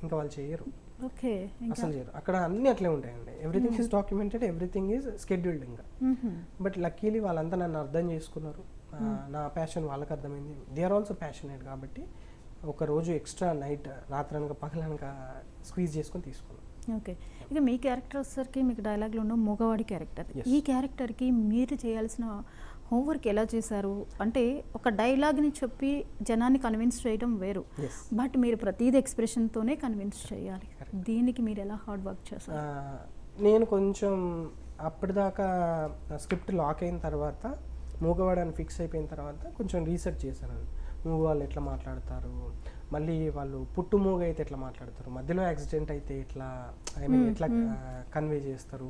ఇంకా వాళ్ళు చేయరు, ఓకే, అసలు చేయరు. అక్కడ అన్ని అట్లే ఉంటాయండి, everything is documented, everything is scheduled ఇంకా. బట్ లక్కీలీ వాళ్ళంతా నన్ను అర్థం చేసుకున్నారు, నా ప్యాషన్ వాళ్ళకి అర్థమైంది. దే ఆర్ ఆల్సో ప్యాషనేట్ కాబట్టి ఒక రోజు ఎక్స్ట్రా నైట్ రాత్రనక పగలనక స్క్వీజ్ చేసుకొని తీసుకున్నాను. ఓకే, ఇక మీ క్యారెక్టర్ వచ్చేసరికి మీకు డైలాగ్లో ఉన్న మగవాడి క్యారెక్టర్. ఈ క్యారెక్టర్కి మీరు చేయాల్సిన హోంవర్క్ ఎలా చేశారు అంటే, ఒక డైలాగ్ని చెప్పి జనాన్ని కన్విన్స్ చేయడం వేరు, బట్ మీరు ప్రతిదీ ఎక్స్ప్రెషన్తోనే కన్విన్స్ చేయాలి. దీనికి మీరు ఎలా హార్డ్ వర్క్ చేశారు? నేను కొంచెం అప్పటిదాకా స్క్రిప్ట్ లాక్ అయిన తర్వాత, మూగవాడని ఫిక్స్ అయిపోయిన తర్వాత కొంచెం రీసెర్చ్ చేశాను. మూగ వాళ్ళు ఎట్లా మాట్లాడతారు, మళ్ళీ వాళ్ళు పుట్టు మూగ అయితే ఎట్లా మాట్లాడతారు, మధ్యలో యాక్సిడెంట్ అయితే ఎట్లా, ఐ మీన్ ఎట్లా కన్వే చేస్తారు,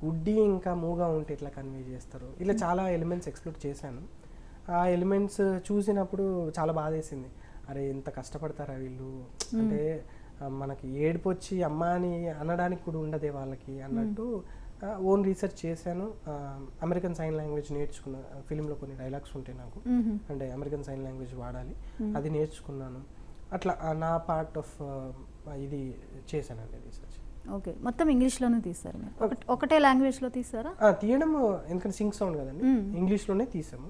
గుడ్డి ఇంకా మూగా ఉంటే ఎట్లా కన్వే చేస్తారు, ఇలా చాలా ఎలిమెంట్స్ ఎక్స్ప్లోర్ చేశాను. ఆ ఎలిమెంట్స్ చూసినప్పుడు చాలా బాధ వేసింది. అరే ఎంత కష్టపడతారా వీళ్ళు, అంటే మనకి ఏడుపు వచ్చి అమ్మ అని అనడానికి కూడా ఉండదే వాళ్ళకి అన్నట్టు ఓన్ రీసెర్చ్ చేశాను. అమెరికన్ సైన్ లాంగ్వేజ్ నేర్చుకున్నా, ఫిలింలో కొన్ని డైలాగ్స్ ఉంటాయి నాకు, అంటే అమెరికన్ సైన్ లాంగ్వేజ్ వాడాలి, అది నేర్చుకున్నాను. అట్లా నా పార్ట్ ఆఫ్ ఇది చేశానండి రీసెర్చ్. ఓకే, మొత్తం ఇంగ్లీష్లోనే తీస్తారు మీరు? ఒకటే లాంగ్వేజ్లో తీసారా? తీయడం ఎందుకంటే సింగ్ సౌండ్ కదండి, ఇంగ్లీష్లోనే తీసాము.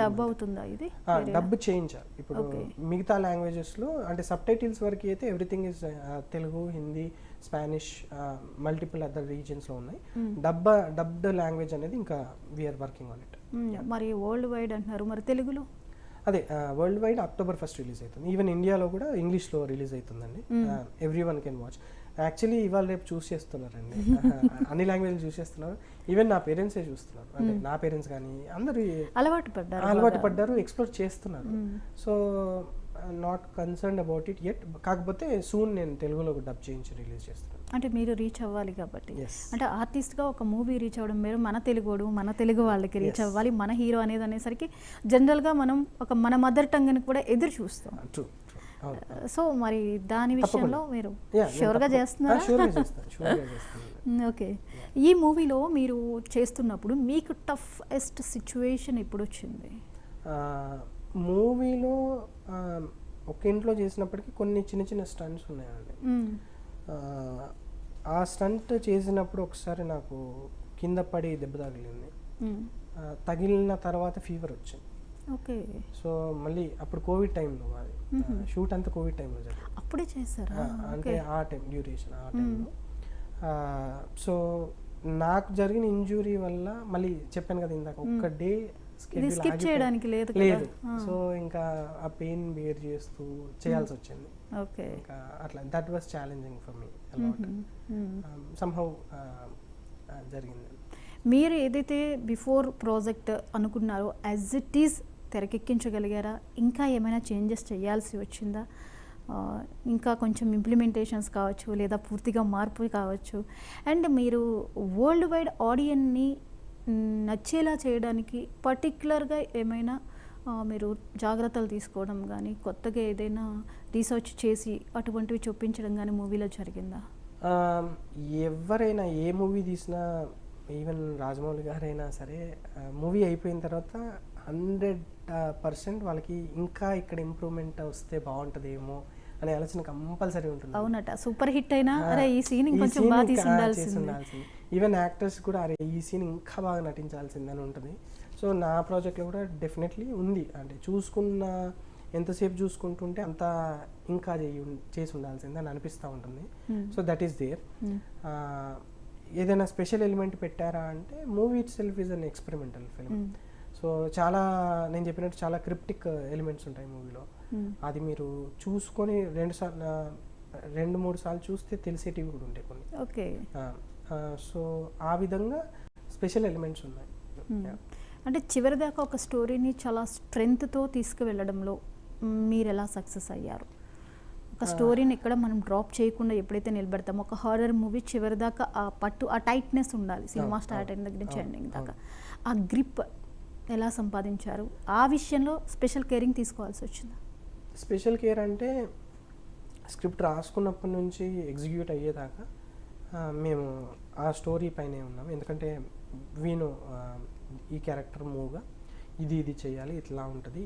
డబ్ అవుతుందా ఇది? డబ్ చేయించారు. ఇప్పుడు మిగతా లాంగ్వేజెస్లో అంటే సబ్ టైటిల్స్ వరకు అయితే everything is Telugu, Hindi, Spanish, multiple other రీజియన్స్లో ఉన్నాయి. డబ్డ్ లాంగ్వేజ్ అనేది ఇంకా వీఆర్ వర్కింగ్ ఆన్ ఇట్. మరి వరల్డ్ వైడ్ అంటున్నారు, మరి తెలుగులో? అదే వరల్డ్ వైడ్ October 1st రిలీజ్ అవుతుంది. ఈవెన్ ఇండియాలో కూడా ఇంగ్లీష్లో రిలీజ్ అవుతుందండి. Everyone can watch. Actually ఇవాళ రేపు చూస్ చేస్తున్నారండి, అన్ని లాంగ్వేజ్లు చూస్ చేస్తున్నారు. ఈవెన్ నా పేరెంట్సే చూస్తున్నారు, అంటే నా పేరెంట్స్ కానీ అందరూ అలవాటు పడ్డారు, ఎక్స్ప్లోర్ చేస్తున్నారు. So not concerned about it at. కాకపోతే సూన్ నేను తెలుగులో డబ్ చేయించి రిలీజ్ చేస్తున్నాను. అంటే మీరు రీచ్ అవ్వాలి కాబట్టి, అంటే ఆర్టిస్ట్గా ఒక మూవీ రీచ్ అవ్వడం మీరు మన తెలుగుడు, మన తెలుగు వాళ్ళకి రీచ్ అవ్వాలి, మన హీరో అనేది అనేసరికి జనరల్గా మనం ఒక మన మదర్ టంగ్ని కూడా ఎదురు చూస్తాం. సో మరి దాని విషయంలో మీరు షూర్గా చేస్తున్నారా? ఓకే, ఈ మూవీలో మీరు చేస్తున్నప్పుడు మీకు టఫెస్ట్ సిచ్యువేషన్ ఎప్పుడు వచ్చింది? మూవీలో ఒక ఇంట్లో చేసినప్పటికీ కొన్ని చిన్న చిన్న స్టంట్స్ ఉన్నాయండి. ఆ స్టంట్ చేసినప్పుడు ఒకసారి నాకు కింద పడి దెబ్బ తగిలింది. తగిలిన తర్వాత ఫీవర్ వచ్చింది. ఓకే, సో మళ్ళీ అప్పుడు కోవిడ్ టైంలో అది షూట్ అంతా కోవిడ్ టైంలో జరిగింది. అప్పుడే చేశారా? అంటే ఆ టైం డ్యూరేషన్ ఆ టైంలో. సో నాకు జరిగిన ఇంజురీ వల్ల మళ్ళీ చెప్పాను కదా ఇందాక, ఒక్క డే స్కిప్ చేయడానికి లేదు. సో ఇంకా ఆ పెయిన్ బేర్ చేస్తూ చేయాల్సి వచ్చింది. ఓకే, ఇంకా అట్లా that was challenging for me a lot. Somehow జరిగింది. మీరు ఏదైతే బిఫోర్ ప్రాజెక్ట్ అనుకున్నారో యాజ్ ఇట్ ఈజ్ తెరకెక్కించగలిగారా? ఇంకా ఏమైనా చేంజెస్ చేయాల్సి వచ్చిందా? ఇంకా కొంచెం ఇంప్లిమెంటేషన్స్ కావచ్చు, లేదా పూర్తిగా మార్పు కావచ్చు. అండ్ మీరు వరల్డ్ వైడ్ ఆడియన్ని నచ్చేలా చేయడానికి పర్టిక్యులర్గా ఏమైనా మీరు జాగ్రత్తలు తీసుకోవడం కానీ, కొత్తగా ఏదైనా రీసెర్చ్ చేసి అటువంటివి చూపించడం కానీ మూవీలో జరిగిందా? ఎవరైనా ఏ మూవీ తీసినా, ఈవెన్ రాజమౌళి గారైనా సరే, మూవీ అయిపోయిన తర్వాత 100% వాళ్ళకి ఇంకా ఇక్కడ ఇంప్రూవ్మెంట్ వస్తే బాగుంటుందేమో అనే ఆలోచన కంపల్సరీ ఉంటుంది. అవునట, సూపర్ హిట్ అయినా అరే ఈ సీన్ కొంచెం బాగా తీసి ఉండాల్సింది. ఈవెన్ యాక్టర్స్ కూడా అరే ఈ సీన్ ఇంకా బాగా నటించాల్సిందని ఉంటుంది. సో నా ప్రాజెక్ట్లో కూడా డెఫినెట్లీ ఉంది. అంటే చూసుకున్న ఎంతసేపు చూసుకుంటుంటే అంత ఇంకా చేసి ఉండాల్సిందని అనిపిస్తూ ఉంటుంది. So that is there. ఏదైనా స్పెషల్ ఎలిమెంట్ పెట్టారా అంటే movie itself is an experimental film. So చాలా నేను చెప్పినట్టు చాలా క్రిప్టిక్ ఎలిమెంట్స్ ఉంటాయి మూవీలో. అది మీరు చూసుకొని 2-3 సార్లు చూస్తే తెలిసేటివి కూడా ఉంటాయి కొన్ని. ఓకే, సో ఆ విధంగా స్పెషల్ ఎలిమెంట్స్ ఉన్నాయి. అంటే చివరిదాకా ఒక స్టోరీని చాలా స్ట్రెంగ్త్తో తీసుకువెళ్ళడంలో మీరు ఎలా సక్సెస్ అయ్యారు? ఒక స్టోరీని ఎక్కడ మనం డ్రాప్ చేయకుండా ఎప్పుడైతే నిలబెడతామో, ఒక హారర్ మూవీ చివరిదాకా ఆ పట్టు, ఆ టైట్నెస్ ఉండాలి. సినిమా స్టార్ట్ అయిన దగ్గర నుంచి ఎండింగ్ దాకా ఆ గ్రిప్ ఎలా సంపాదించారు? ఆ విషయంలో స్పెషల్ కేరింగ్ తీసుకోవాల్సి వచ్చింది? స్పెషల్ కేర్ అంటే స్క్రిప్ట్ రాసుకున్నప్పటి నుంచి ఎగ్జిక్యూట్ అయ్యేదాకా మేము ఆ స్టోరీ పైనే ఉన్నాం. ఎందుకంటే వీను ఈ క్యారెక్టర్ మూవ్గా ఇది చేయాలి, ఇట్లా ఉంటుంది,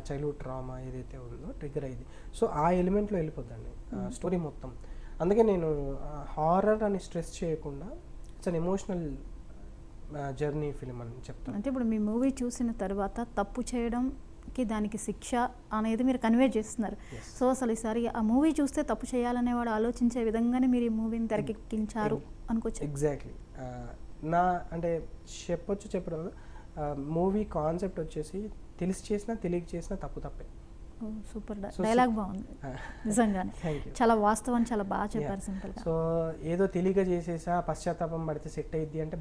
చైల్డ్హుడ్ ట్రామా ఏదైతే ఉందో ట్రిగ్గర్ అయ్యింది. సో ఆ ఎలిమెంట్లో వెళ్ళిపోద్దండి స్టోరీ మొత్తం. అందుకే నేను హారర్ అని స్ట్రెస్ చేయకుండా it's an emotional journey film అని చెప్తాను. అంటే ఇప్పుడు మీ మూవీ చూసిన తర్వాత తప్పు చేయడంకి దానికి శిక్ష అనేది మీరు కన్వే చేస్తున్నారు. సో అసలు ఈసారి ఆ మూవీ చూస్తే తప్పు చేయాలనేవాడు ఆలోచించే విధంగానే మీరు ఈ మూవీని తెరకెక్కించారు అనుకోవచ్చు. ఎగ్జాక్ట్లీ. నా అంటే చెప్పడం మూవీ కాన్సెప్ట్ వచ్చేసి తెలిసి చేసినా తెలియక చేసినా తప్పే. సూపర్ డైలాగ్ బాగుంది నిజంగానే. చాలా వాస్తవం, చాలా బాగా చెప్పారు సింపుల్గా. సో ఏదో తెలియక చేసేసా పశ్చాత్తాపం పడితే సెట్ అయ్యిద్ది అంటే